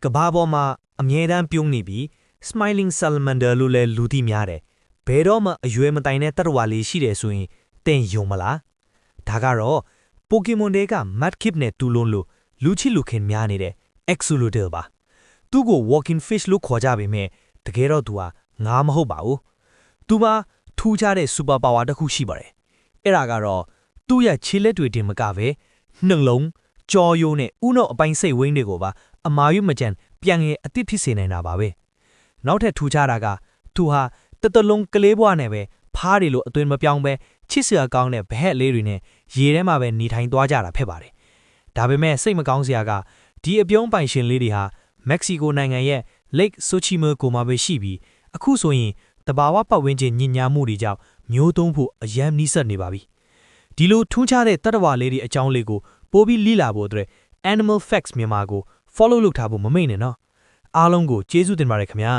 ကဘာပေါ်မှာအမြဲတမ်းပြုံးနေပြီး smiling salamander လို့လည်းလူသိများတယ်ဘယ်တော့မှအရွယ်မတိုင်တဲ့တတ္တဝါလေးရှိတယ်ဆိုရင်သင်ယုံမလားဒါကတော့ Pokemon တွေက Mudkip နဲ့တူလုံးလို့လူချစ်လူခင်များနေတဲ့ Axolotl ပါသူ့ကို walking fish လို့ခေါ်ကြပေမဲ့တကယ်တော့သူဟာငါမဟုတ်ပါဘူးသူမှာထူးခြားတဲ့ super power တစ်ခုရှိပါတယ်အဲ့ဒါကတော့သူ့ရဲ့ခြေလက်တွေတင်မကပဲနှလုံးကြောရိုးနဲ့ဥနှုတ်အပိုင်းစိတ်ဝင်းတွေကိုပါအမာရွတ်မကြံပြန်ငယ်အသစ်ဖြစ်စေနိုင်တာပါပဲနောက်ထပ်ထူးခြားတာကသူဟာတတလုံးကလေးဘွားနဲ့ပဲဖားတယ်လို့အသွင်မပြောင်းပဲချစ်စရာကောင်းတဲ့ဘဟက်လေးတွေနဲ့ရေထဲမှာပဲနေထိုင်သွားကြတာဖြစ်ပါတယ်ဒါပေမဲ့စိတ်မကောင်းစရာကဒီအပြုံးပိုင်ရှင်လေးတွေဟာမက္ကဆီကိုနိုင်ငံရဲ့ Lake Xochimilco မှာပဲရှိပြီးအခုဆိုရင်တဘာဝပတ်ဝန်းကျင်ညစ်ညမ်းမှုတွေကြောင့်မျိုးသုံးဖို့အယမ်းနီးစပ်နေပါပြီဒီလိုထူးခြားတဲ့တတ္တဝါလေးတွေအကြောင်းလေးကိုပိုပြီးလေ့လာဖို့အတွက် Animal Facts မြန်မာကို follow လုပ်ထားဖို့မမေ့နဲ့နော်အားလုံးကိုကျေးဇူးတင်ပါတယ်ခင်ဗျာ